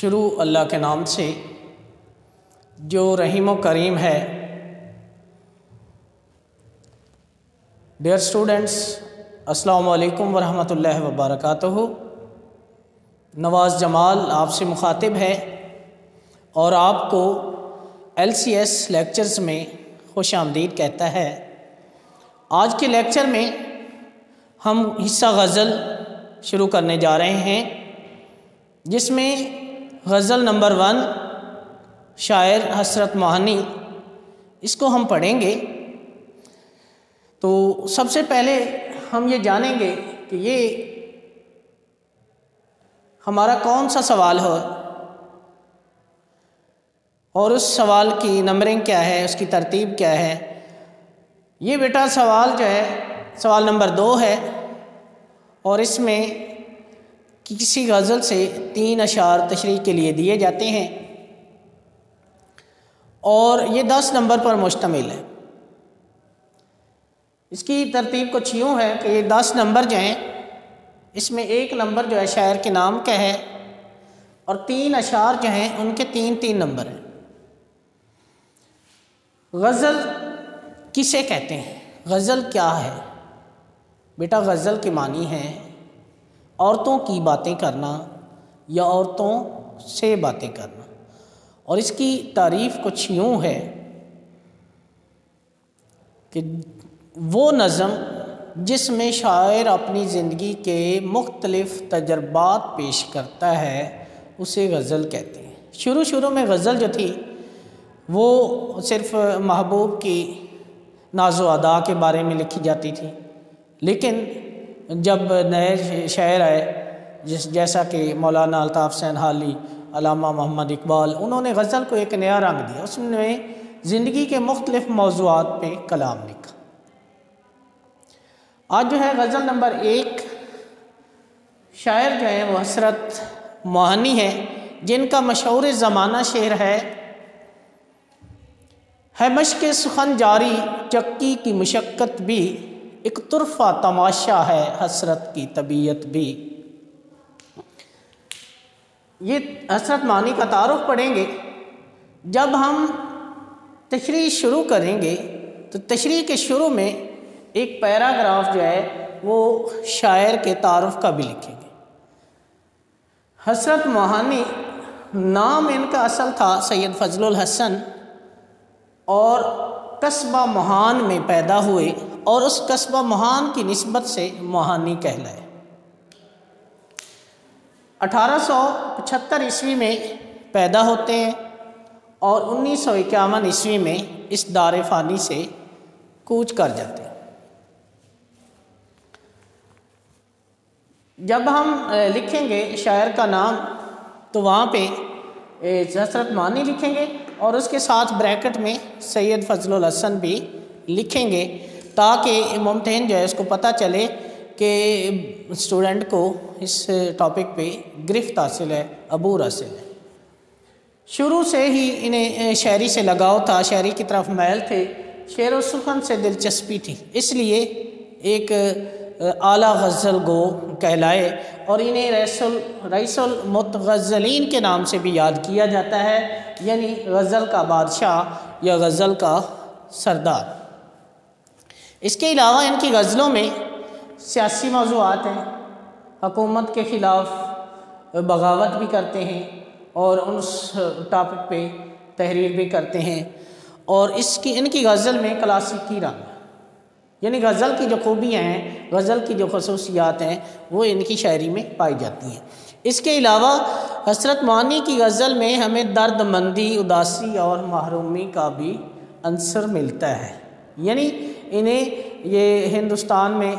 شروع اللہ کے نام سے جو رحیم و کریم ہے۔ ڈیئر اسٹوڈنٹس، السلام علیکم ورحمۃ اللہ وبرکاتہ۔ نواز جمال آپ سے مخاطب ہے اور آپ کو LCS لیکچرز میں خوش آمدید کہتا ہے۔ آج کے لیکچر میں ہم حصہ غزل شروع کرنے جا رہے ہیں، جس میں غزل نمبر 1 شاعر حسرت موہانی، اس کو ہم پڑھیں گے۔ تو سب سے پہلے ہم یہ جانیں گے کہ یہ ہمارا کون سا سوال ہے اور اس سوال کی نمبرنگ کیا ہے، اس کی ترتیب کیا ہے۔ یہ بیٹا سوال جو ہے سوال نمبر 2 ہے، اور اس میں کسی غزل سے 3 اشعار تشریح کے لیے دیے جاتے ہیں، اور یہ 10 نمبر پر مشتمل ہے۔ اس کی ترتیب کچھ یوں ہے کہ یہ 10 نمبر جو ہیں، اس میں 1 نمبر جو ہے شاعر کے نام کا ہے، اور 3 اشعار جو ہیں ان کے 3 نمبر ہیں۔ غزل کسے کہتے ہیں؟ غزل کیا ہے بیٹا؟ غزل کے معنی ہے عورتوں کی باتیں کرنا یا عورتوں سے باتیں کرنا، اور اس کی تعریف کچھ یوں ہے کہ وہ نظم جس میں شاعر اپنی زندگی کے مختلف تجربات پیش کرتا ہے اسے غزل کہتے ہیں۔ شروع میں غزل جو تھی وہ صرف محبوب کی ناز و ادا کے بارے میں لکھی جاتی تھی، لیکن جب نئے شاعر آئے جیسا کہ مولانا الطاف حسین حالی، علامہ محمد اقبال، انہوں نے غزل کو ایک نیا رنگ دیا، اس میں زندگی کے مختلف موضوعات پہ کلام لکھا۔ آج جو ہے غزل نمبر 1 شاعر جو ہے وہ حسرت موہانی ہے، جن کا مشہور زمانہ شعر ہے مشق سخن جاری چکی کی مشقت بھی، ایک طرفہ تماشا ہے حسرت کی طبیعت بھی۔ یہ حسرت موہانی کا تعارف پڑھیں گے۔ جب ہم تشریح شروع کریں گے تو تشریح کے شروع میں ایک پیراگراف جو ہے وہ شاعر کے تعارف کا بھی لکھیں گے۔ حسرت موہانی نام ان کا اصل تھا سید فضل الحسن، اور قصبہ موہان میں پیدا ہوئے، اور اس قصبہ موہان کی نسبت سے موہانی کہلائے۔ 1875 عیسوی میں پیدا ہوتے ہیں اور 1951 عیسوی میں اس دار فانی سے کوچ کر جاتے ہیں۔ جب ہم لکھیں گے شاعر کا نام تو وہاں پہ حسرت موہانی لکھیں گے، اور اس کے ساتھ بریکٹ میں سید فضل الحسن بھی لکھیں گے، تاکہ ممتحن جو ہے اس کو پتہ چلے کہ اسٹوڈنٹ کو اس ٹاپک پہ گرفت حاصل ہے، عبور حاصل ہے۔ شروع سے ہی انہیں شاعری سے لگاؤ تھا، شاعری کی طرف میل تھے، شعر و سخن سے دلچسپی تھی، اس لیے ایک اعلیٰ غزل گو کہلائے، اور انہیں رئیس المتغزلین کے نام سے بھی یاد کیا جاتا ہے، یعنی غزل کا بادشاہ یا غزل کا سردار۔ اس کے علاوہ ان کی غزلوں میں سیاسی موضوعات ہیں، حکومت کے خلاف بغاوت بھی کرتے ہیں، اور اس ٹاپک پہ تحریر بھی کرتے ہیں، اور ان کی غزل میں کلاسیکی رنگ، یعنی غزل کی جو خوبیاں ہیں، غزل کی جو خصوصیات ہیں، وہ ان کی شاعری میں پائی جاتی ہیں۔ اس کے علاوہ حسرت موہانی کی غزل میں ہمیں درد مندی، اداسی اور محرومی کا بھی عنصر ملتا ہے، یعنی انہیں یہ ہندوستان میں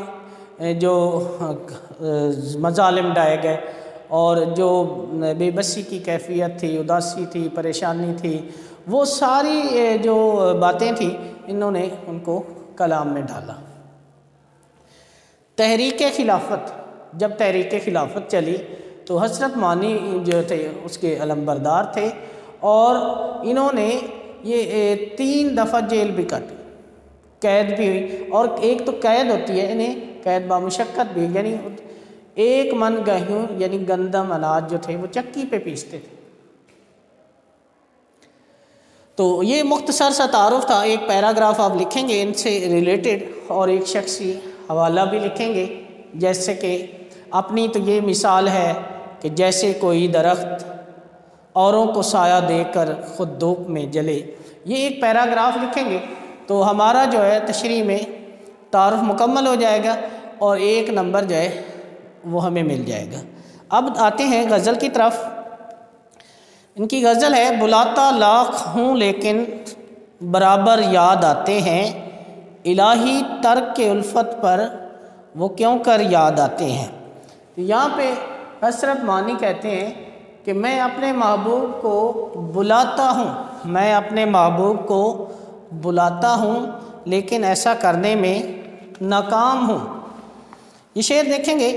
جو مظالم ڈھائے گئے اور جو بے بسی کی کیفیت تھی، اداسی تھی، پریشانی تھی، وہ ساری جو باتیں تھیں انہوں نے ان کو کلام میں ڈالا۔ تحریک خلافت، جب تحریک خلافت چلی تو حسرت موہانی جو تھے اس کے علمبردار تھے، اور انہوں نے یہ 3 دفعہ جیل بھی کاٹی، قید بھی ہوئی، اور ایک تو قید ہوتی ہے، انہیں قید بامشقت بھی، یعنی 1 من گیہوں یعنی گندم اناج جو تھے وہ چکی پہ پیستے تھے، تو یہ مختصر سا تعارف تھا، ایک پیراگراف آپ لکھیں گے ان سے ریلیٹڈ اور ایک شخصی حوالہ بھی لکھیں گے، جیسے کہ اپنی تو یہ مثال ہے کہ جیسے کوئی درخت اوروں کو سایہ دے کر خود دھوپ میں جلے، یہ ایک پیراگراف لکھیں گے تو ہمارا جو ہے تشریح میں تعارف مکمل ہو جائے گا اور 1 نمبر جو ہے وہ ہمیں مل جائے گا۔ اب آتے ہیں غزل کی طرف۔ ان کی غزل ہے: بلاتا لاکھ ہوں لیکن برابر یاد آتے ہیں، الہی ترک کے الفت پر وہ کیوں کر یاد آتے ہیں۔ تو یہاں پہ حسرت معنی کہتے ہیں کہ میں اپنے محبوب کو بلاتا ہوں، میں اپنے محبوب کو بلاتا ہوں لیکن ایسا کرنے میں ناکام ہوں۔ یہ شعر دیکھیں گے،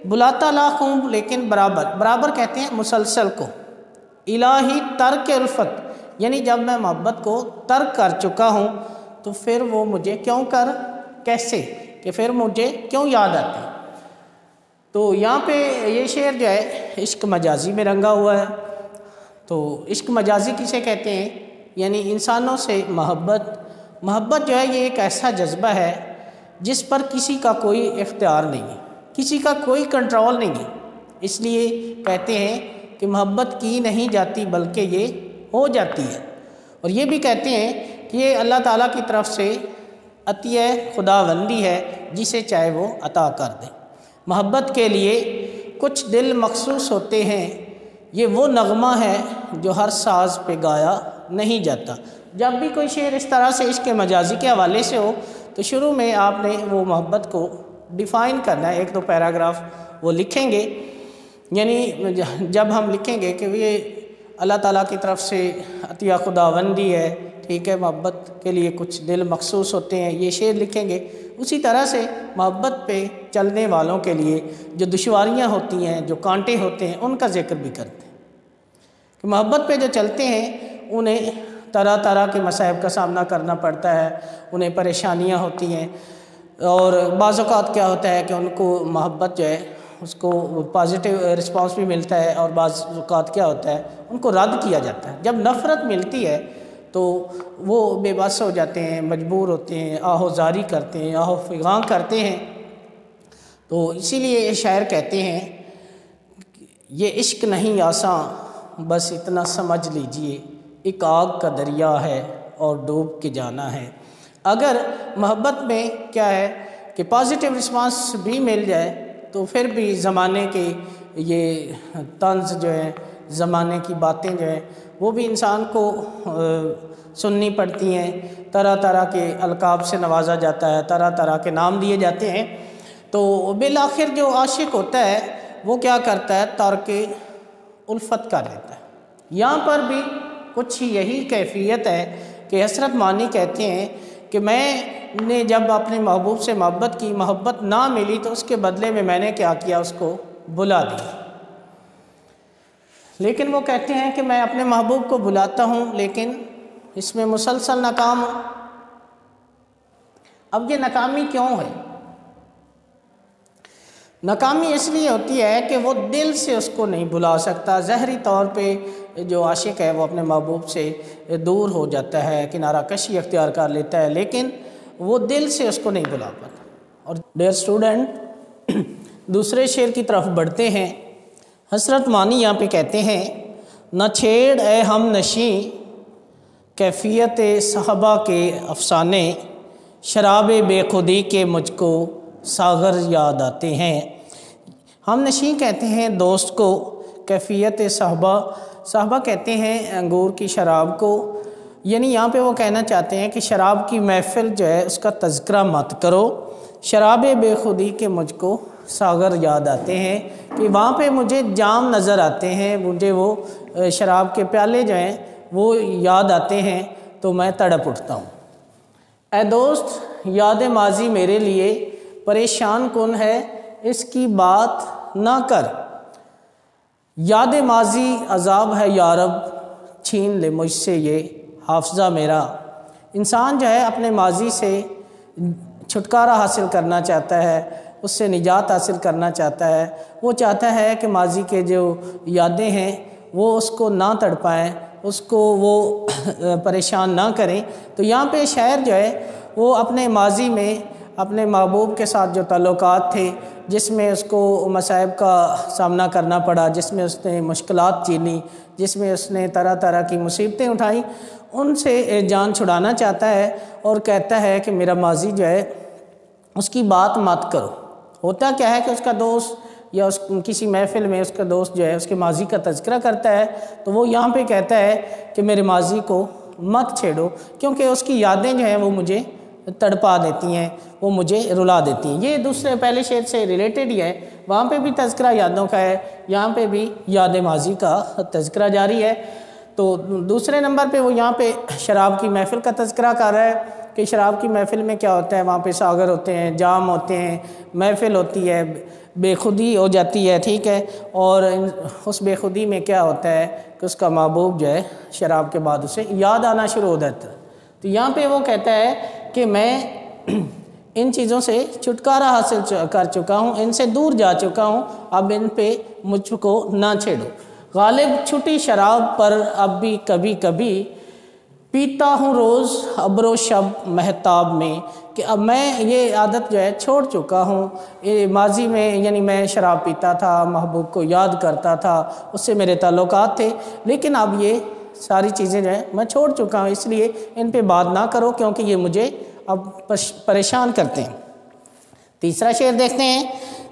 بلاتا لاکھ ہوں لیکن برابر کہتے ہیں مسلسل کو، الہی ترک الفت یعنی جب میں محبت کو ترک کر چکا ہوں تو پھر وہ مجھے کیوں کر، کیسے کہ پھر مجھے کیوں یاد آتی۔ تو یہاں پہ یہ شعر جو ہے عشق مجازی میں رنگا ہوا ہے۔ تو عشق مجازی کسے کہتے ہیں؟ یعنی انسانوں سے محبت جو ہے یہ ایک ایسا جذبہ ہے جس پر کسی کا کوئی اختیار نہیں ہے، کسی کا کوئی کنٹرول نہیں ہے، اس لیے کہتے ہیں کہ محبت کی نہیں جاتی بلکہ یہ ہو جاتی ہے۔ اور یہ بھی کہتے ہیں کہ یہ اللہ تعالیٰ کی طرف سے عطیہ خداوندی ہے، جسے چاہے وہ عطا کر دے۔ محبت کے لیے کچھ دل مخصوص ہوتے ہیں، یہ وہ نغمہ ہے جو ہر ساز پہ گایا نہیں جاتا۔ جب بھی کوئی شعر اس طرح سے عشق مجازی کے حوالے سے ہو تو شروع میں آپ نے وہ محبت کو ڈیفائن کرنا ہے، 1-2 پیراگراف وہ لکھیں گے۔ یعنی جب ہم لکھیں گے کہ یہ اللہ تعالیٰ کی طرف سے عطیہ خداوندی ہے، ٹھیک ہے، محبت کے لیے کچھ دل مخصوص ہوتے ہیں، یہ شعر لکھیں گے۔ اسی طرح سے محبت پہ چلنے والوں کے لیے جو دشواریاں ہوتی ہیں، جو کانٹے ہوتے ہیں، ان کا ذکر بھی کرتے ہیں کہ محبت پہ جو چلتے ہیں انہیں طرح طرح کے مصائب کا سامنا کرنا پڑتا ہے، انہیں پریشانیاں ہوتی ہیں، اور بعض اوقات کیا ہوتا ہے کہ ان کو محبت جو ہے اس کو پازیٹیو رسپانس بھی ملتا ہے، اور بعض اوقات کیا ہوتا ہے ان کو رد کیا جاتا ہے۔ جب نفرت ملتی ہے تو وہ بے بس ہو جاتے ہیں، مجبور ہوتے ہیں، آہو زاری کرتے ہیں، آہو فغاں کرتے ہیں۔ تو اسی لیے یہ شاعر کہتے ہیں یہ عشق نہیں آساں بس اتنا سمجھ لیجئے، ایک آگ کا دریا ہے اور ڈوب کے جانا ہے۔ اگر محبت میں کیا ہے کہ پازیٹیو رسپانس بھی مل جائے تو پھر بھی زمانے کے یہ طنز جو ہے، زمانے کی باتیں جو ہیں وہ بھی انسان کو سننی پڑتی ہیں، طرح طرح کے القاب سے نوازا جاتا ہے، طرح طرح کے نام دیے جاتے ہیں۔ تو بالآخر جو عاشق ہوتا ہے وہ کیا کرتا ہے، ترک الفت کر لیتا ہے۔ یہاں پر بھی کچھ یہی کیفیت ہے کہ حسرت معنی کہتے ہیں کہ میں نے جب اپنے محبوب سے محبت کی، محبت نہ ملی تو اس کے بدلے میں نے کیا کیا، اس کو بلا دیا۔ لیکن وہ کہتے ہیں کہ میں اپنے محبوب کو بلاتا ہوں لیکن اس میں مسلسل ناکام ہوں۔ اب یہ ناکامی کیوں ہے؟ ناکامی اس لیے ہوتی ہے کہ وہ دل سے اس کو نہیں بلا سکتا۔ ظاہری طور پہ جو عاشق ہے وہ اپنے محبوب سے دور ہو جاتا ہے، کنارہ کشی اختیار کر لیتا ہے، لیکن وہ دل سے اس کو نہیں بلا پاتا۔ اور ڈیئر اسٹوڈنٹ، دوسرے شعر کی طرف بڑھتے ہیں۔ حسرت معنی یہاں پہ کہتے ہیں: نہ چھیڑ اے ہم نشیں کیفیت صحابہ کے افسانے، شراب بے خودی کے مجھ کو ساغر یاد آتے ہیں۔ ہم نشیں کہتے ہیں دوست کو، کیفیت صحابہ کہتے ہیں انگور کی شراب کو۔ یعنی یہاں پہ وہ کہنا چاہتے ہیں کہ شراب کی محفل جو ہے اس کا تذکرہ مت کرو، شراب بے خودی کے مجھ کو ساغر یاد آتے ہیں، کہ وہاں پہ مجھے جام نظر آتے ہیں، مجھے وہ شراب کے پیالے جو ہیں وہ یاد آتے ہیں تو میں تڑپ اٹھتا ہوں۔ اے دوست یاد ماضی میرے لیے پریشان کن ہے، اس کی بات نہ کر، یاد ماضی عذاب ہے یارب، چھین لے مجھ سے یہ حافظہ میرا۔ انسان جو ہے اپنے ماضی سے چھٹکارا حاصل کرنا چاہتا ہے، اس سے نجات حاصل کرنا چاہتا ہے۔ وہ چاہتا ہے کہ ماضی کے جو یادیں ہیں وہ اس کو نہ تڑپائیں، اس کو وہ پریشان نہ کریں۔ تو یہاں پہ شاعر جو ہے وہ اپنے ماضی میں اپنے محبوب کے ساتھ جو تعلقات تھے، جس میں اس کو مصائب کا سامنا کرنا پڑا، جس میں اس نے مشکلات جھیلی، جس میں اس نے طرح طرح کی مصیبتیں اٹھائیں، ان سے جان چھڑانا چاہتا ہے اور کہتا ہے کہ میرا ماضی جو ہے اس کی بات مت کرو۔ ہوتا کیا ہے کہ اس کا دوست یا کسی محفل میں اس کا دوست جو ہے اس کے ماضی کا تذکرہ کرتا ہے، تو وہ یہاں پہ کہتا ہے کہ میرے ماضی کو مت چھیڑو، کیونکہ اس کی یادیں جو ہیں وہ مجھے تڑپا دیتی ہیں، وہ مجھے رلا دیتی ہیں۔ یہ دوسرے پہلے شعر سے ریلیٹڈ ہی ہے، وہاں پہ بھی تذکرہ یادوں کا ہے، یہاں پہ بھی یاد ماضی کا تذکرہ جاری ہے۔ تو دوسرے نمبر پہ وہ یہاں پہ شراب کی محفل کا تذکرہ کر رہا ہے کہ شراب کی محفل میں کیا ہوتا ہے، وہاں پہ ساغر ہوتے ہیں، جام ہوتے ہیں، محفل ہوتی ہے، بے خودی ہو جاتی ہے، ٹھیک ہے، اور اس بے خودی میں کیا ہوتا ہے کہ اس کا محبوب جو ہے شراب کے بعد اسے یاد آنا شروع ہو جاتا ہے۔ تو یہاں پہ وہ کہتا ہے کہ میں ان چیزوں سے چھٹکارا حاصل کر چکا ہوں، ان سے دور جا چکا ہوں، اب ان پہ مجھ کو نہ چھیڑو۔ غالب چھٹی شراب پر اب بھی کبھی کبھی پیتا ہوں روز ابر و شب مہتاب میں، کہ اب میں یہ عادت جو ہے چھوڑ چکا ہوں۔ ماضی میں یعنی میں شراب پیتا تھا، محبوب کو یاد کرتا تھا، اس سے میرے تعلقات تھے، لیکن اب یہ ساری چیزیں جو ہیں میں چھوڑ چکا ہوں، اس لیے ان پہ بات نہ کرو کیونکہ یہ مجھے اب پریشان کرتے ہیں۔ تیسرا شعر دیکھتے ہیں۔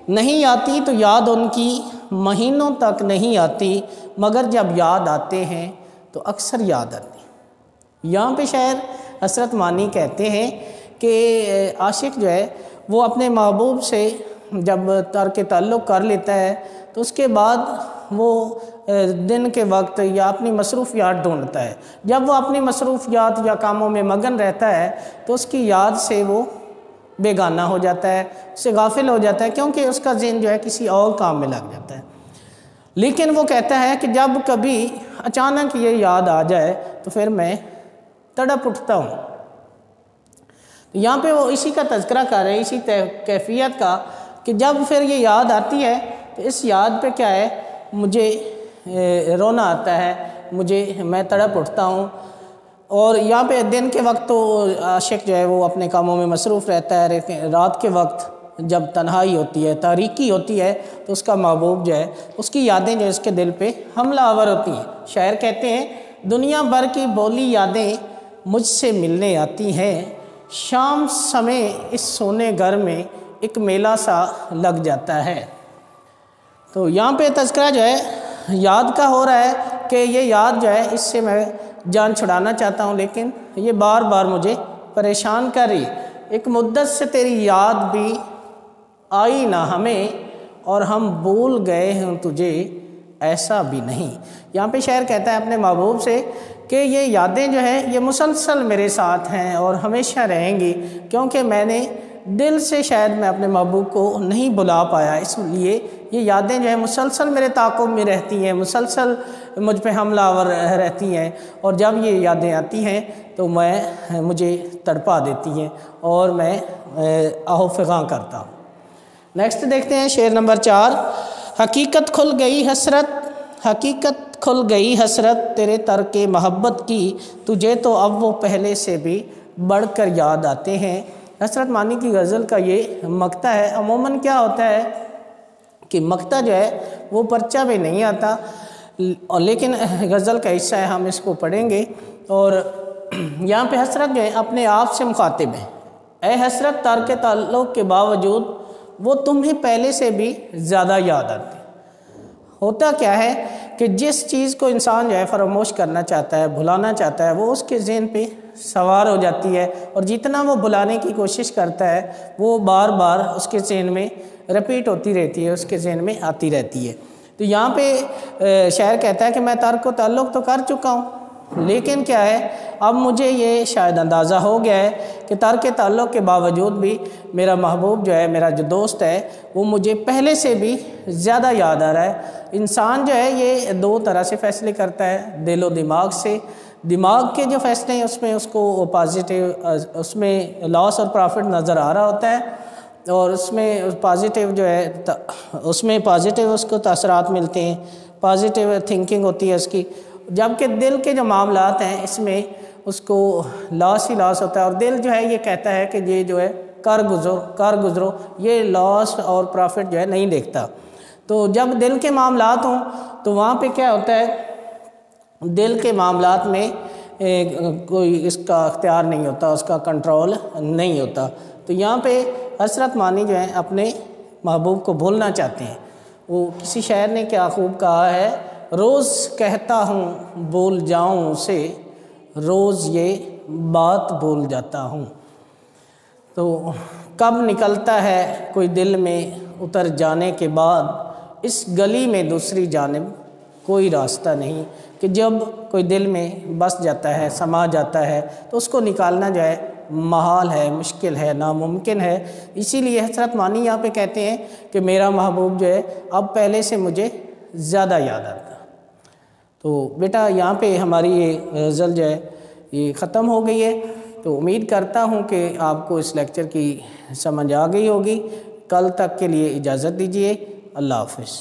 نہیں آتی تو یاد ان کی مہینوں تک نہیں آتی، مگر جب یاد آتے ہیں تو اکثر یاد آتے ہیں۔ یہاں پہ شاعر حسرت مانی کہتے ہیں کہ عاشق جو ہے وہ اپنے محبوب سے جب ترک تعلق کر لیتا ہے تو اس کے بعد وہ دن کے وقت یا اپنی مصروفیات ڈھونڈتا ہے۔ جب وہ اپنی مصروفیات یا کاموں میں مگن رہتا ہے تو اس کی یاد سے وہ بیگانہ ہو جاتا ہے، اس سے غافل ہو جاتا ہے، کیونکہ اس کا ذہن جو ہے کسی اور کام میں لگ جاتا ہے۔ لیکن وہ کہتا ہے کہ جب کبھی اچانک یہ یاد آ جائے تو پھر میں تڑپ اٹھتا ہوں۔ یہاں پہ وہ اسی کا تذکرہ کر رہے ہیں، اسی کیفیت کا، کہ جب پھر یہ یاد آتی ہے تو اس یاد پہ کیا ہے، مجھے رونا آتا ہے، میں تڑپ اٹھتا ہوں۔ اور یہاں پہ دن کے وقت تو عاشق جو ہے وہ اپنے کاموں میں مصروف رہتا ہے، رات کے وقت جب تنہائی ہوتی ہے، تاریکی ہوتی ہے، تو اس کا محبوب جو ہے اس کی یادیں جو اس کے دل پہ حملہ آور ہوتی ہیں۔ شاعر کہتے ہیں دنیا بھر کی بولی یادیں مجھ سے ملنے آتی ہیں، شام سمے اس سونے گھر میں ایک میلہ سا لگ جاتا ہے۔ تو یہاں پہ تذکرہ جو ہے یاد کا ہو رہا ہے کہ یہ یاد جو ہے اس سے میں جان چھڑانا چاہتا ہوں، لیکن یہ بار بار مجھے پریشان کر رہی۔ ایک مدت سے تیری یاد بھی آئی نہ ہمیں، اور ہم بھول گئے ہیں تجھے ایسا بھی نہیں۔ یہاں پہ شاعر کہتا ہے اپنے محبوب سے کہ یہ یادیں جو ہیں یہ مسلسل میرے ساتھ ہیں اور ہمیشہ رہیں گی، کیونکہ میں نے دل سے شاید میں اپنے محبوب کو نہیں بلا پایا، اس لیے یہ یادیں جو ہیں مسلسل میرے تعاقب میں رہتی ہیں، مسلسل مجھ پہ حملہ آور رہتی ہیں، اور جب یہ یادیں آتی ہیں تو مجھے تڑپا دیتی ہیں اور میں آہو فغاں کرتا ہوں۔ نیکسٹ دیکھتے ہیں شعر نمبر 4۔ حقیقت کھل گئی حسرت تیرے ترک محبت کی، تجھے تو اب وہ پہلے سے بھی بڑھ کر یاد آتے ہیں۔ حسرت مانی کی غزل کا یہ مقطع ہے۔ عموماً کیا ہوتا ہے کہ مقطع جو ہے وہ پرچہ میں نہیں آتا، لیکن غزل کا حصہ ہے، ہم اس کو پڑھیں گے۔ اور یہاں پہ حسرت جو ہے اپنے آپ سے مخاطب ہے۔ اے حسرت ترک تعلق کے باوجود وہ تمہیں پہلے سے بھی زیادہ یاد آتی۔ ہوتا کیا ہے کہ جس چیز کو انسان جو ہے فراموش کرنا چاہتا ہے، بھلانا چاہتا ہے، وہ اس کے ذہن پہ سوار ہو جاتی ہے، اور جتنا وہ بھلانے کی کوشش کرتا ہے وہ بار بار اس کے ذہن میں رپیٹ ہوتی رہتی ہے، اس کے ذہن میں آتی رہتی ہے۔ تو یہاں پہ شاعر کہتا ہے کہ میں ترک و تعلق تو کر چکا ہوں، لیکن کیا ہے اب مجھے یہ شاید اندازہ ہو گیا ہے کہ ترک تعلق کے باوجود بھی میرا محبوب جو ہے، میرا جو دوست ہے، وہ مجھے پہلے سے بھی زیادہ یاد آ رہا ہے۔ انسان جو ہے یہ دو طرح سے فیصلے کرتا ہے، دل و دماغ سے۔ دماغ کے جو فیصلے ہیں اس میں اس کو پازیٹیو، اس میں لاس اور پرافٹ نظر آ رہا ہوتا ہے، اور اس میں پازیٹیو جو ہے اس میں پازیٹیو اس کو تاثرات ملتے ہیں، پازیٹیو تھنکنگ ہوتی ہے اس کی۔ جبکہ دل کے جو معاملات ہیں اس میں اس کو لاس ہی لاس ہوتا ہے، اور دل جو ہے یہ کہتا ہے کہ یہ جو ہے کر گزرو، یہ لاس اور پرافٹ جو ہے نہیں دیکھتا۔ تو جب دل کے معاملات ہوں تو وہاں پہ کیا ہوتا ہے، دل کے معاملات میں کوئی اس کا اختیار نہیں ہوتا، اس کا کنٹرول نہیں ہوتا۔ تو یہاں پہ حضرت معنی جو ہے اپنے محبوب کو بھولنا چاہتے ہیں۔ وہ کسی شاعر نے کیا خوب کہا ہے، روز کہتا ہوں بھول جاؤں اسے، روز یہ بات بھول جاتا ہوں۔ تو کب نکلتا ہے کوئی دل میں اتر جانے کے بعد، اس گلی میں دوسری جانب کوئی راستہ نہیں، کہ جب کوئی دل میں بس جاتا ہے، سما جاتا ہے، تو اس کو نکالنا جو ہے محال ہے، مشکل ہے، ناممکن ہے۔ اسی لیے حضرت معنی یہاں پہ کہتے ہیں کہ میرا محبوب جو ہے اب پہلے سے مجھے زیادہ یاد آتا۔ تو بیٹا یہاں پہ ہماری یہ غزل جو ہے یہ ختم ہو گئی ہے۔ تو امید کرتا ہوں کہ آپ کو اس لیکچر کی سمجھ آ گئی ہوگی۔ کل تک کے لیے اجازت دیجیے، اللہ حافظ۔